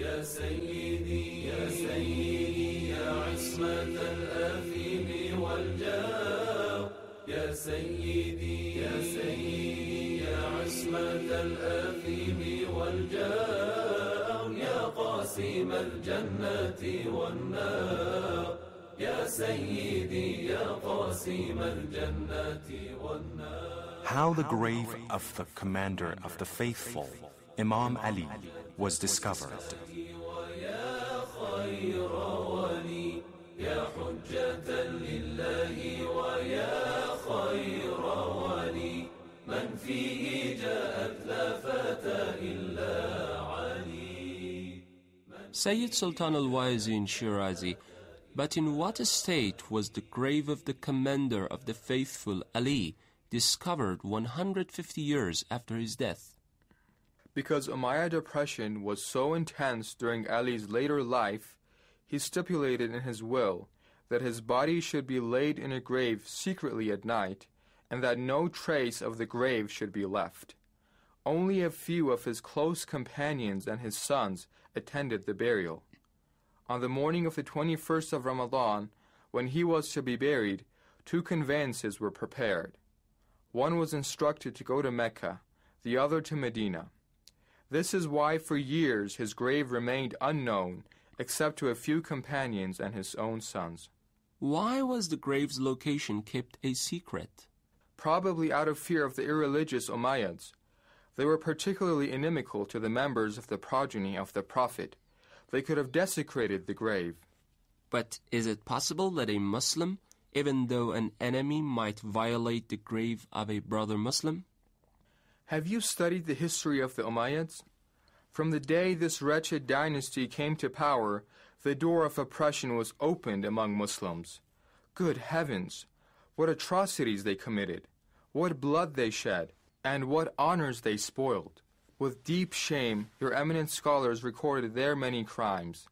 يا سيدي يا سيدي يا عصمة الآثم والجار يا سيدي يا سيدي يا عصمة الآثم والجار يا قاسم الجنة والنار يا سيدي يا قاسم الجنة والنار. How the grave of the commander of the faithful, Imam Ali, was discovered. ويا خير ولي يا حجة لله ويا خير ولي من فيه جاءت لا فتى إلا علي. Sayyid Sultan al-Wa'izi in Shirazi, but in what state was the grave of the commander of the faithful Ali discovered 150 years after his death? Because Umayyad oppression was so intense during Ali's later life, he stipulated in his will that his body should be laid in a grave secretly at night, and that no trace of the grave should be left. Only a few of his close companions and his sons attended the burial. On the morning of the 21st of Ramadan, when he was to be buried, 2 conveyances were prepared. One was instructed to go to Mecca, the other to Medina. This is why for years his grave remained unknown, except to a few companions and his own sons. Why was the grave's location kept a secret? Probably out of fear of the irreligious Umayyads. They were particularly inimical to the members of the progeny of the Prophet. They could have desecrated the grave. But is it possible that a Muslim, even though an enemy, might violate the grave of a brother Muslim? Have you studied the history of the Umayyads? From the day this wretched dynasty came to power, the door of oppression was opened among Muslims. Good heavens! What atrocities they committed, what blood they shed, and what honors they spoiled. With deep shame, your eminent scholars recorded their many crimes.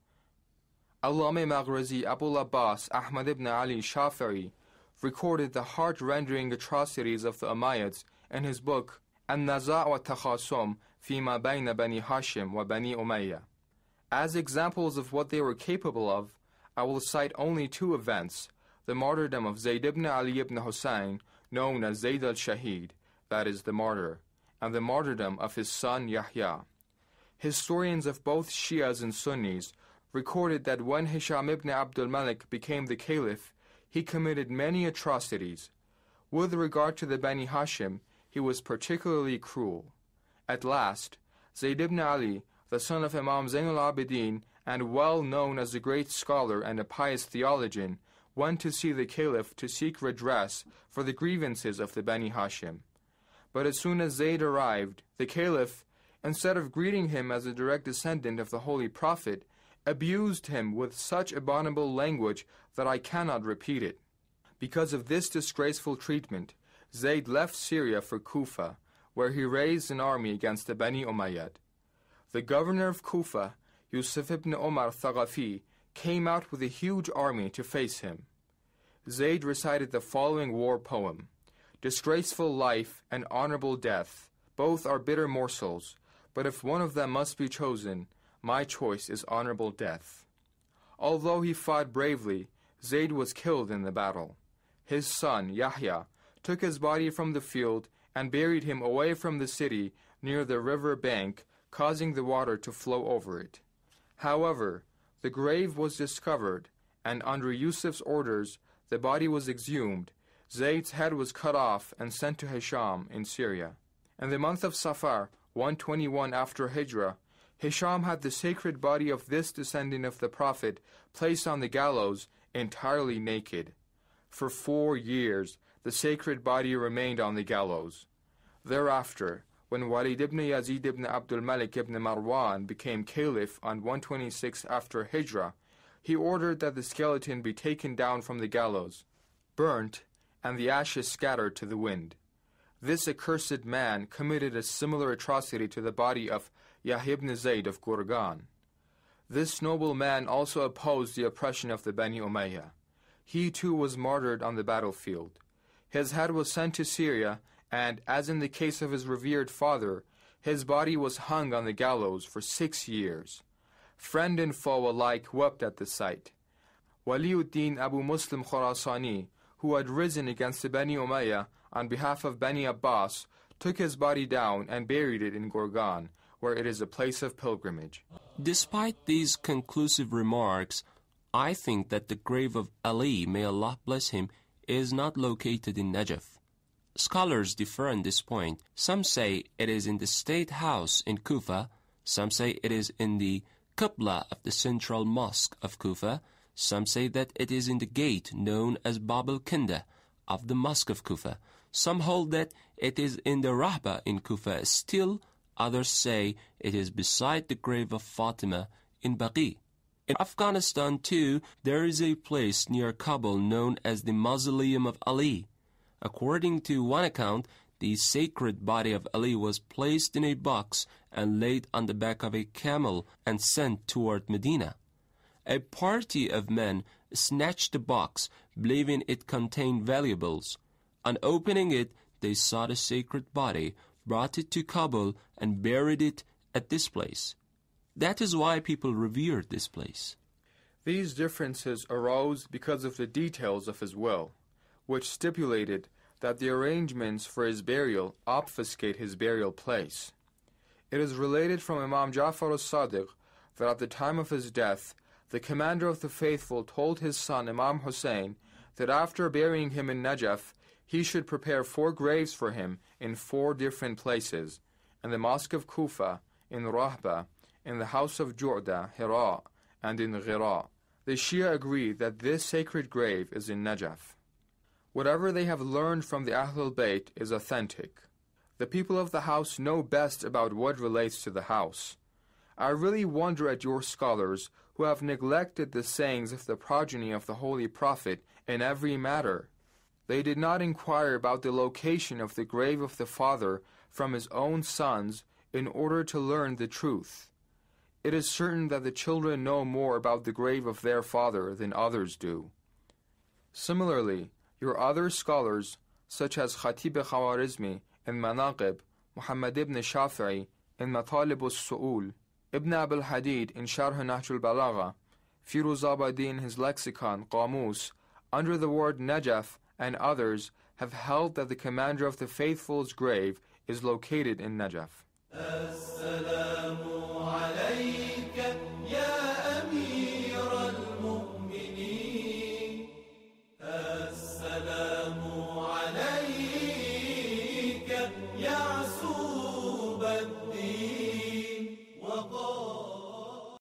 Allame Maghrazi Abul Abbas Ahmad ibn Ali Shafi'i recorded the heart-rending atrocities of the Umayyads in his book An-Naza' wa Takhasum Fima Bayna Bani Hashim wa Bani Umayya. As examples of what they were capable of, I will cite only 2 events: the martyrdom of Zayd ibn Ali ibn Hussein, known as Zayd al-Shahid, that is, the martyr, and the martyrdom of his son Yahya. Historians of both Shias and Sunnis recorded that when Hisham ibn Abdul Malik became the caliph, he committed many atrocities. With regard to the Bani Hashim, he was particularly cruel. At last, Zayd ibn Ali, the son of Imam Zainul Abidin and well known as a great scholar and a pious theologian, went to see the caliph to seek redress for the grievances of the Bani Hashim. But as soon as Zayd arrived, the caliph, instead of greeting him as a direct descendant of the Holy Prophet, abused him with such abominable language that I cannot repeat it. Because of this disgraceful treatment, Zayd left Syria for Kufa, where he raised an army against the Bani Umayyad. The governor of Kufa, Yusuf ibn Umar Thaqafi, came out with a huge army to face him. Zayd recited the following war poem: Disgraceful life and honorable death, both are bitter morsels, but if one of them must be chosen, my choice is honorable death. Although he fought bravely, Zayd was killed in the battle. His son, Yahya, took his body from the field and buried him away from the city near the river bank, causing the water to flow over it. However, the grave was discovered, and under Yusuf's orders, the body was exhumed. Zayd's head was cut off and sent to Hisham in Syria. In the month of Safar, 121 after Hijrah, Hisham had the sacred body of this descendant of the Prophet placed on the gallows entirely naked. For 4 years, the sacred body remained on the gallows. Thereafter, when Walid ibn Yazid ibn Abdul Malik ibn Marwan became caliph on 126 after Hijrah, he ordered that the skeleton be taken down from the gallows, burnt, and the ashes scattered to the wind. This accursed man committed a similar atrocity to the body of Yahya ibn Zayd of Gurgan. This noble man also opposed the oppression of the Bani Umayyah. He too was martyred on the battlefield. His head was sent to Syria, and, as in the case of his revered father, his body was hung on the gallows for 6 years. Friend and foe alike wept at the sight. Waliuddin Abu Muslim Khurasani, who had risen against the Bani Umayyah on behalf of Bani Abbas, took his body down and buried it in Gorgan, where it is a place of pilgrimage. Despite these conclusive remarks, I think that the grave of Ali, may Allah bless him, is not located in Najaf. Scholars differ on this point. Some say it is in the State House in Kufa, some say it is in the Qibla of the Central Mosque of Kufa, some say that it is in the gate known as Bab al-Kinda of the Mosque of Kufa. Some hold that it is in the Rahba in Kufa. Still, others say it is beside the grave of Fatima in Baqi. In Afghanistan, too, there is a place near Kabul known as the Mausoleum of Ali. According to one account, the sacred body of Ali was placed in a box and laid on the back of a camel and sent toward Medina. A party of men snatched the box, believing it contained valuables. On opening it, they saw the sacred body, brought it to Kabul, and buried it at this place. That is why people revered this place. These differences arose because of the details of his will, which stipulated that the arrangements for his burial obfuscate his burial place. It is related from Imam Ja'far as-Sadiq that at the time of his death, the commander of the faithful told his son Imam Hussein that after burying him in Najaf, he should prepare 4 graves for him in 4 different places, in the Mosque of Kufa, in Rahba, in the house of Ju'da, Hira, and in Ghira. The Shia agree that this sacred grave is in Najaf. Whatever they have learned from the Ahlul Bayt is authentic. The people of the house know best about what relates to the house. I really wonder at your scholars who have neglected the sayings of the progeny of the Holy Prophet in every matter. They did not inquire about the location of the grave of the father from his own sons in order to learn the truth. It is certain that the children know more about the grave of their father than others do. Similarly, your other scholars, such as Khatib Khawarizmi in Manaqib, Muhammad ibn Shafi'i in Matalib al-Su'ul, Ibn Abil Hadid in Sharh Nahj al-Balagha, Firuzabadi in his lexicon, Qamus, under the word Najaf, and others have held that the commander of the faithful's grave is located in Najaf.